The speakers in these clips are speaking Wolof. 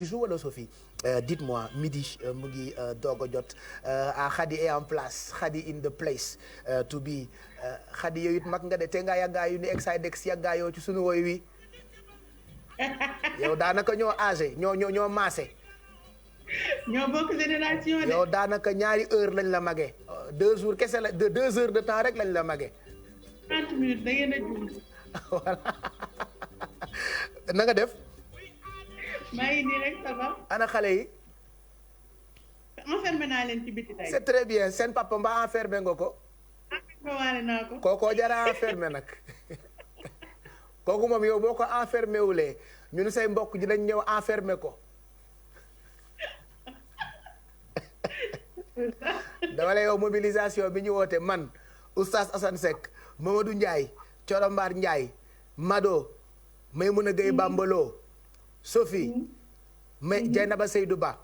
Bijou wala Sophie dites-moi midi mu ngi doog a jot Khady est en place Khady in the place to be Khady yow it mag nga de te nga yàggaayu ni Exidex yàggaayoo ci sunu woy wi yow daanaka ñoo âgé ñoo maase. ñoo bokk génération de. yow daanaka ñaari heure lañ la mage 2 jours kese la 2 heures de temps rek lañ la mage. 30 minutes da ngeen a juum. voilà na nga def. maa ngi nii rek ça va. ana xale yi. enfermé naa leen ci biti tey. c'est très bien seen papa mbaa enfermé nga ko. enfermé waale naa ko. kookoo jara enfermé nag kooku moom yow boo ko enfermé wulee ñun say mbokk ji dañ ñëw enfermé ko. dama lay yow mobilisation bi ñu woote man oustaz Assane Seck Mamadou Ndiaye Corombaar Ndiaye Mado Maymouna Gueye Bambalo Sophie may Dieynaba Seydou Ba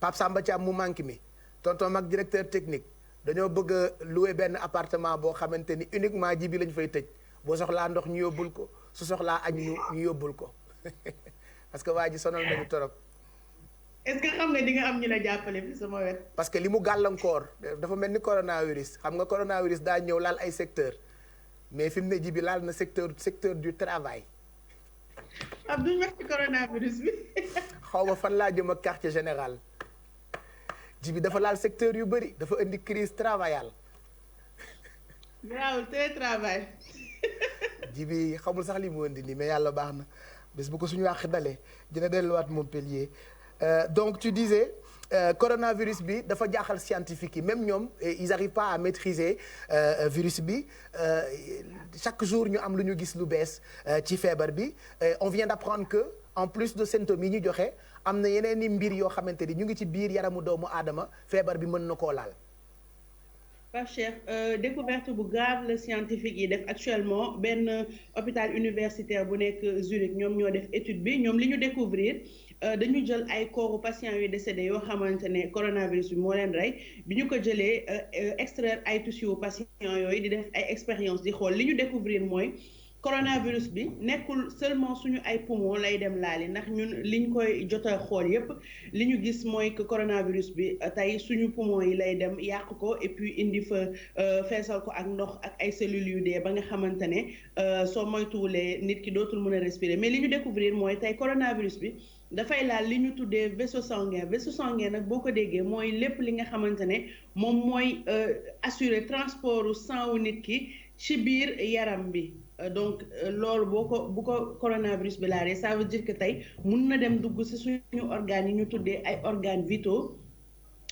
Pape Samba Thiam mu manqué mi tonton mag directeur technique dañoo bëgg a louer benn appartement boo xamante ni uniquement ji bi lañ fay tëj boo soxlaa ndox ñu yóbbul ko su soxlaa añ ñu yóbbul ko parce que waa ji sonal nañu torop. est-ce que xam nga di nga am ñu la jàppale fi sama wet. parce que li mu gàllankoor dafa mel ni coronavirus xam nga coronavirus daa ñëw laal ay secteur mais fi mu ne ji bi laal na secteur du travail. ab duñ wax ci coronavirus bi. xaw ma fan laa jëm ak quartier général ji bi dafa laal secteur yu bëri dafa indi crise travaillale. garaawul télétravail. ji bi xamul sax li mu indi nii mais yàlla baax na bés bu ko suñu àq dalee dina delluwaat Montpellier. Donc tu disais coronavirus bi dafa jaaxal scientifique yi même ñoom ils arrivent pas à maîtriser virus bi chaque jour ñu am lu ñu gis lu bees ci feebar bi on vient d'apprendre que en plus de symptômes yi ñu joxe am na yeneen i mbir yoo xamante ni ñu ngi ci biir yaramu doomu aadama feebar bi mën na koo laal. Pape Cheikh découverte bu grave la scientifique yi def actuellement benn hôpital universitaire bu nekk Zurich ñoom ñoo def étude bi ñoom li ñu découvrir dañu jël ay corps patients yu décédé yoo xamante ne coronavirus bi moo leen rey bi ñu ko jëlee extraire ay tissus patients yooyu di def ay expérience di xool li ñu découvrir mooy coronavirus bi nekkul seulement suñu ay poumon lay dem laali ndax ñun liñ koy jot a xool yépp li ñu gis mooy que coronavirus bi tey suñu poumon yi lay dem yàq ko et puis indi fa feesal ko ak ndox ak ay cellules yu dee ba nga xamante ne soo moytuwulee nit ki dootul mën a respirer mais li ñu découvrir mooy tey coronavirus bi dafay laal li ñu tuddee vaisseau sanguin nag boo ko déggee mooy lépp li nga xamante ne moom mooy assurer transportu sang wu nit ki ci biir yaram bi donc loolu bu ko coronavirus bi laalee ça veut dire que tey mun na dem dugg ci suñu organes yi ñu tuddee ay organes vitaux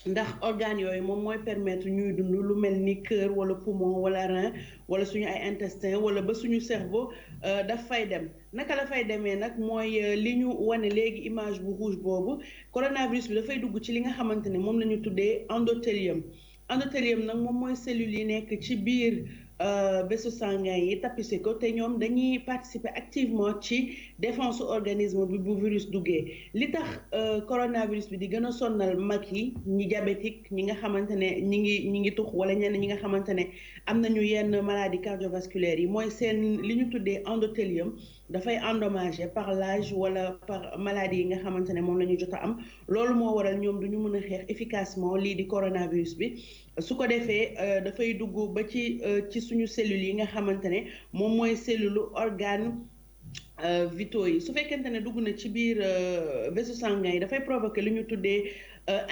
ndax organes yooyu moom mooy permettre ñuy dund lu mel ni cœur wala poumon wala rein wala suñu ay intestin wala ba suñu cerveau daf fay dem naka la fay demee nag mooy li ñu wane léegi image bu rouge boobu coronavirus bi dafay dugg ci li nga xamante ne moom la ñu tuddee endothélium nag moom mooy cellules yi nekk ci biir vaisseau sanguin yi tapissé ko te ñoom dañuy participer activement ci défense organisme bi bu virus duggee li tax coronavirus bi di gën a sonnal mag yi ñi diabétique ñi nga xamante ne ñi ngi tux wala ñenn ñi nga xamante ne am nañu yenn maladie cardiovasculaire yi mooy seen li ñu tuddee endothélium dafay endommagé par l'âge wala par maladie yi nga xamante ne moom la ñu jot a am loolu moo waral ñoom duñu mën a xeex efficacement lii di coronavirus bi su ko defee dafay dugg ba ci suñu cellules yi nga xamante ne moom mooy cellule organe vitaux yi su fekkente ne dugg na ci biir vaisseau sanguin yi dafay provoquer lu ñu tuddee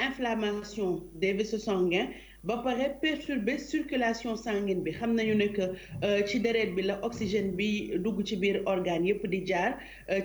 inflammation des vaisseaux sanguins ba pare perturber circulation sanguine bi xam nañu ne que ci deret bi la oxygène bi dugg ci biir organes yépp di jaar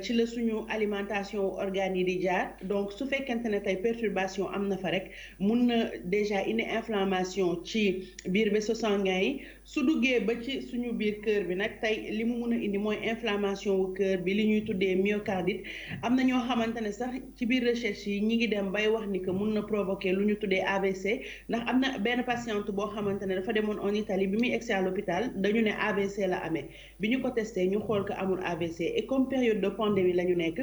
ci la suñu alimentation organes yi di jaar donc su fekkente ne tey perturbation am na fa rek mun na déjà indi inflammation ci biir vaisseau sanguin yi su duggee ba ci suñu biir cœur bi nag tey li mu mun a indi mooy inflammation wu cœur bi li ñuy tuddee myocardite am na ñoo xamante ne sax ci biir recherche yi ñi ngi dem bay wax ni que mun na provoquer lu ñu tuddee AVC ndax am na benn patiente boo xamante ne dafa demoon en Italie bi muy egsi à l'hôpital dañu ne AVC la amee bi ñu ko testé ñu xool ko amul AVC et comme période de pandémie la ñu nekk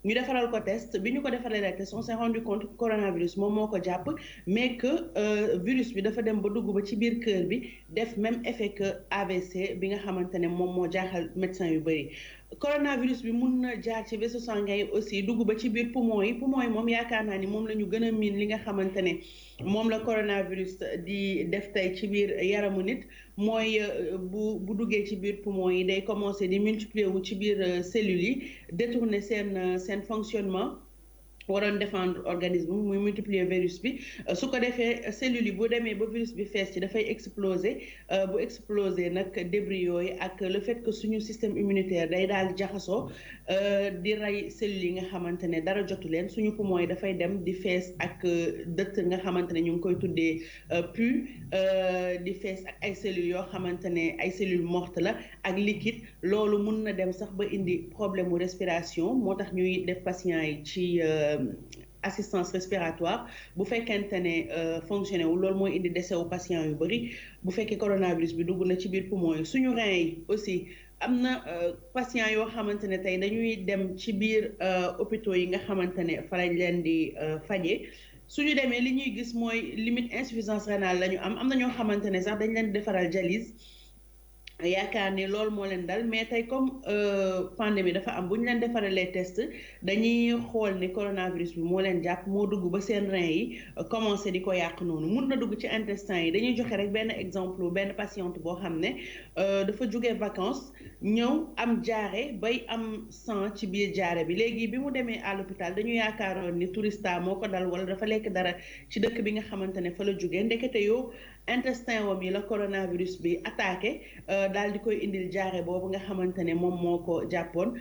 ñu defaral ko test bi ñu ko defalee la test on s'est rendu compte coronavirus moom moo ko jàpp mais que virus bi dafa dem ba dugg ba ci biir cœur bi def même effet que AVC bi nga xamante ne moom moo jaaxal médecin yu bëri coronavirus bi mun na jaar ci vaisseau sanguin yi aussi dugg ba ci biir poumon yi moom yaakaar naa ni moom la ñu gën a miin li nga xamante ne moom la coronavirus di def tey ci biir yaramu nit mooy bu duggee ci biir poumon yi day commencer di multiplier wu ci biir cellules yi détourner seen fonctionnement waroon défendre organisme muy multiplier virus bi su ko defee cellules yi bu demee ba virus bi fees ci dafay exploser bu exploser nag débris yooyu ak le fait que suñu système immunitaire day daal di jaxasoo di rey cellules yi nga xamante ne dara jotu leen suñu poumon yi dafay dem di fees ak dëtt nga xamante ne ñu ngi koy tuddee pus di fees ak ay cellules yoo xamante ne ay cellules mortes la ak liquide loolu mun na dem sax ba indi problème mu respiration moo tax ñuy def patients yi ci assistance respiratoire bu fekkente ne fonctionné wu loolu mooy indi décès wu patient yu bëri bu fekkee coronavirus bi dugg na ci biir poumon yi suñu rein yi aussi am na patient yoo xamante ne tey dañuy dem ci biir hôpitaux yi nga xamante ne fa lañ leen di faje suñu demee li ñuy gis mooy limite insuffisance rénale la ñu am na ñoo xamante ne sax dañ leen di defaral dialyse yaakaar ni loolu moo leen dal mais tey comme pandémie dafa am bu ñu leen defaralee test dañuy xool ni coronavirus bi moo leen jàpp moo dugg ba seen rein yi commencé di ko yàq noonu mun na dugg ci intestin yi dañuy joxe rek benn exemple benn patiente boo xam ne dafa jógee vacances ñëw am jaare bay am sang ci biir jaare bi léegi bi mu demee à l'hôpital dañu yaakaaroon ni tourista moo ko dal wala dafa lekk dara ci dëkk bi nga xamante ne fa la jógee ndekete yow intestin wam yi la coronavirus bi attaqué daal di koy indil jaare boobu nga xamante ne moom moo ko jàppoon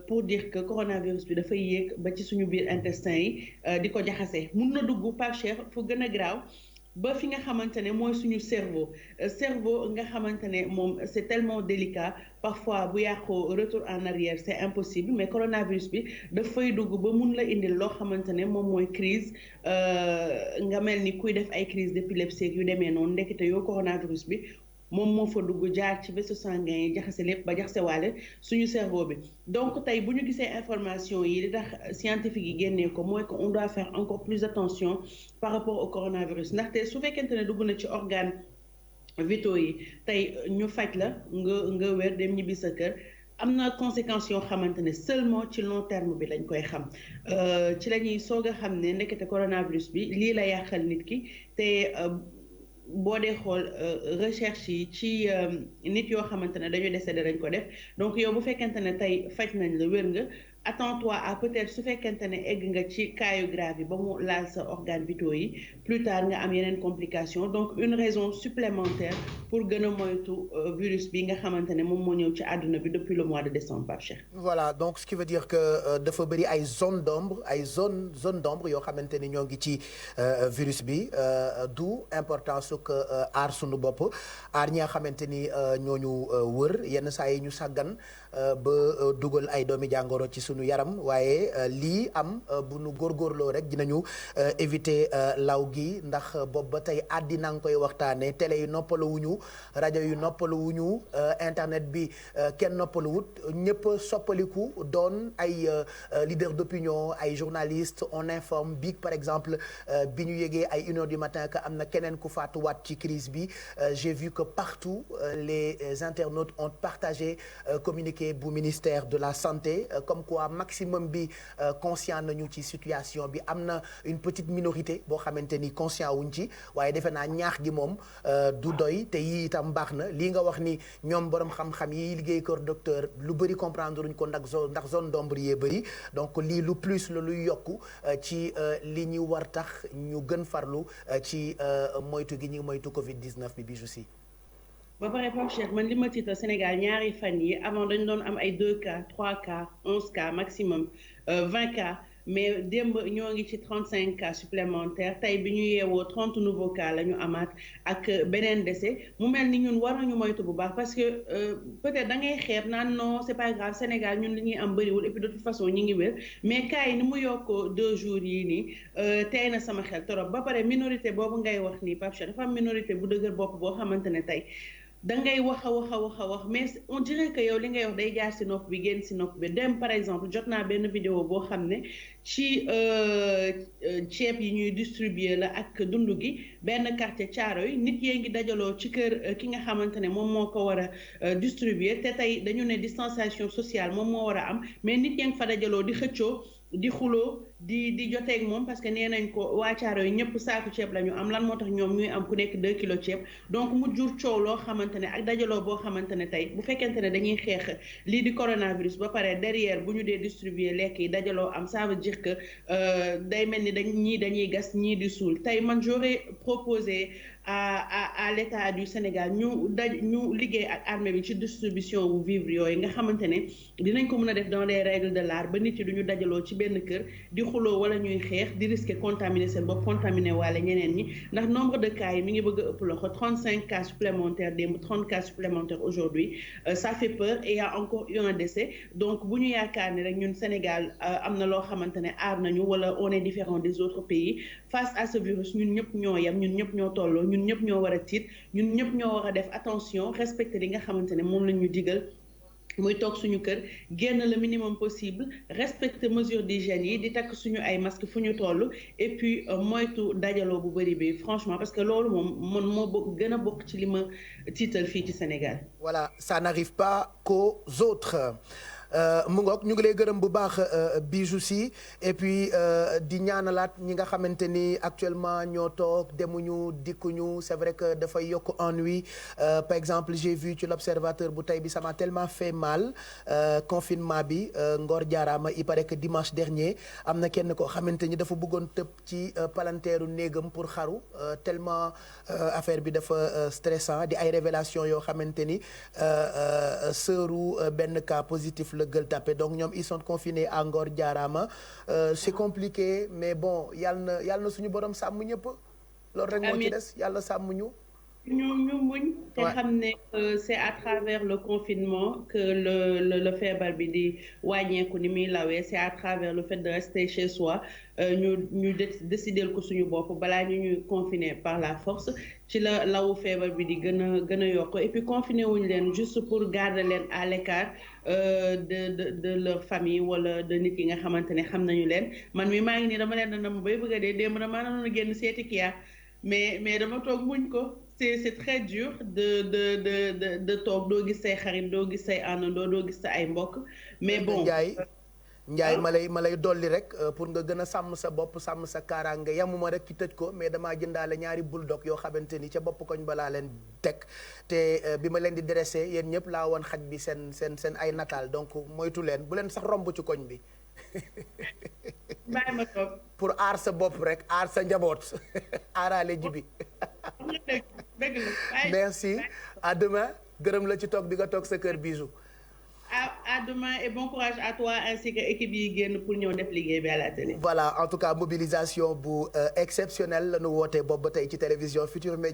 pour dire que coronavirus bi dafay yéeg ba ci suñu biir intestin yi di ko jaxase mun na dugg par cher fu gën a graaw ba fi nga xamante ne mooy suñu cerveau nga xamante ne moom c'est tellement délicat parfois bu yàqoo retour en arrière c'est impossible mais coronavirus bi dafay dugg ba mun la indil loo xamante ne moom mooy crise nga mel ni kuy def ay crise d'épilepsie yu demee noonu ndekete yoo coronavirus bi moom moo fa dugg jaar ci vaisseau sanguin yi jaxase lépp ba jaxase waale suñu cerveau bi donc tey bu ñu gisee information yi li tax scientifique yi génnee ko mooy que on doit faire encore plus attention par rapport au coronavirus ndaxte su fekkente ne dugg na ci organe vitaux yi tey ñu faj la nga wér dem ñibbi sa kër am na conséquences yoo xamante ne seulement ci long terme bi lañ koy xam ci la ñuy soog a xam ne ndekete coronavirus bi lii la yàqal nit ki te boo dee xool recherche yi ci nit yoo xamante ne dañu décédé dañ ko def donc yow bu fekkente ne tey faj nañ la wér nga attends-toi à peut-être su fekkente ne egg nga ci cas yu grave yi ba mu laal sa organe vitaux yi plus tard nga am yeneen complication donc une raison supplémentaire pour gën a moytu virus bi nga xamante ne moom moo ñëw ci àdduna bi depuis le mois de décembre Pape Cheikh. Voilà donc ce qui veut dire que dafa bëri ay zone d'ombre yoo xamante ni ñoo ngi ci virus bi d'où importance su que aar sunu bopp aar ñi nga xamante ni ñooñu wër yenn saa yi ñu sàggan ba dugal ay doomi jàngoro ci sunu yaram waaye lii am bu nu góorgóorloo rek dinañu éviter law gi ndax boobu ba tey àddina nga koy waxtaanee télé yu noppaluwuñu rajo yu noppaluwuñu internet bi kenn noppaluwut ñëpp soppaliku doon ay leader d'opinion ay journalistes on informe bi par exemple bi ñu yégee ay 1h du matin que am na keneen ku faatuwaat ci crise bi j'ai vu que partout les internautes ont partagé communiqué bu ministère de la santé comme quoi maximum bi conscient nañu ci situation bi am na une petite minorité boo xamante ni conscient wuñ ci waaye defe naa ñaax gi moom du doy te yii itam baax na lii nga wax ni ñoom borom xam-xam yi liggéey kër docteur lu bëri comprendre luñ ko ndax zone d'ombre yee bëri donc lii lu plus la luy yokku ci li ñu war tax ñu gën farlu ci moytu gi ñu moytu Covid 19 bi bijou si ba pare Pape Cheikh man li ma tiital Sénégal ñaari fan yi avant dañu doon am ay 2 cas 3 cas 11 cas maximum 20 cas mais démb ñoo ngi ci 35 cas supplémentaires tey bi ñu yeewoo 30 nouveaux cas la ñu amaat ak beneen décès mu mel ni ñun war nañu moytu bu baax parce que peut-être da ngay xeeb naan non c'est pas grave Sénégal ñun li ñuy am bëriwul et puis de toute façon ñi ngi wér mais cas yi ni mu yokkoo 2 jours yii nii tey na sama xel trop ba pare minorité boobu ngay wax nii Pape Cheikh dafa am minorité bu dëgër bopp boo xamante ne tey da ngay wax a wax mais on dirait que yow li ngay wax day jaar ci nopp bi génn ci nopp bi dem par exemple jot naa benn vidéo boo xam ne ci ceeb yi ñuy distribuer la ak dund gi benn quartier Thiaroye nit yee ngi dajaloo ci kër ki nga xamante ne moom moo ko war a distribuer te tey dañu ne distanciation sociale moom moo war a am mais nit yee ngi fa dajaloo di xëccoo di xuloo di joteeg moom parce que nee nañ ko waa Thiaroye yi ñëpp saaku ceeb la ñu am lan moo tax ñoom ñuy am ku nekk 2 kilos ceeb donc mu jur coow loo xamante ne ak dajaloo boo xamante ne tey bu fekkente ne dañuy xeex lii di coronavirus ba pare derrière bu ñu dee distribuer lekk yi dajaloo am ça veut dire que day mel ni ñii dañuy gas ñii di suul tey man j'aurais proposé à l'État du Sénégal ñu liggéey ak armée bi ci distribution wu vivre yooyu nga xamante ne dinañ ko mën a def dans les règles de l'art ba nit yi duñu dajaloo ci benn kër di xuloo wala ñuy xeex di risquer contaminer seen bopp contaminer waale ñeneen ñi ndax nombre de cas yi mi ngi bëgg a ëpp loxo 35 cas supplémentaires démb 30 cas supplémentaires aujourd'hui ça fait peur et il y a encore eu un décès donc bu ñu yaakaar ni rek ñun Sénégal am na loo xamante ne aar nañu wala on est différent des autres pays face à ce virus ñun ñëpp ñoo yem ñun ñëpp ñoo tolloo ñun ñëpp ñoo war a tiit ñun ñëpp ñoo war a def attention respecter li nga xamante ne moom la ñu digal muy toog suñu kër génn le minimum possible respecter mesures d'hygiène yi di takk suñu ay masques fu ñu toll et puis moytu dajaloo bu bëri bi franchement parce que loolu moom man moo gën a bokk ci li ma tiital fii ci Sénégal. Voilà, ça n'arrive pas qu'aux autres. mu ngoog ñu ngi lay gërëm bu baax Bijou Sy et puis di ñaanalaat ñi nga xamante ni actuellement ñoo toog demuñu dikkuñu c'est vrai que dafay yokk ennui par exemple j'ai vu ci l'observateur bu tey bi ça m'a tellement fait mal confinement bi Ngor jaaraama il paraît que dimanche dernier am na kenn koo xamante ni dafa bëggoon tëb ci palanteeru néegam pour xaru tellement affaire bi dafa stressant di ay révélation yoo xamante ni sëru benn cas positif la Gueule Tapée donc ñoom ils sont confinés à Ngor jaaraama c'est compliqué mais bon yàlla na suñu borom sàmm ñëpp loolu rek moo ci des yàlla sàmm ñu ñu muñ te xam ne c'est à travers le confinement que le feebar bi di wàññeeku ni muy lawee c'est à travers le fait de rester chez soi ñu décider ko suñu bopp balaa ñu ñuy confiner par la force ci la lawu feebar bi di gën a yokk et puis confiner wuñu leen juste pour garder leen à l'écart de leur famille wala de nit yi nga xamante ne xam nañu leen man mi maa ngi nii dama leen na ma bay bëgg a dee démb damaa noonu génn seeti Kia mais dama toog muñ ko c'est très dur de toog doo gis say xarit doo gis say àndandoo doo gis sa ay mbokk mais bon Njaay ma lay dolli rek pour nga gën a sàmm sa bopp sàmm sa kaaraange yamuma rek ci tëj ko mais damaa jëndaale ñaari bulldog yoo xamante ni ca bopp koñ balaa leen teg te bi ma leen di dressé yéen ñëpp laa woon xaj bi seen ay nataal donc moytu leen bu leen sax romb ci koñ bi bàyyi ma toog pour aar sa bopp rek aar sa njaboot aaraale ji bi merci à demain gërëm la ci toog bi nga toog sa kër Bijou à demain et bon courage à toi ainsi que équipe yi génn pour ñëw def liggéey bi à la télé. Voilà en tout cas mobilisation bu exceptionnelle la ñu wootee boobu ba tey ci télévision Futurs Médias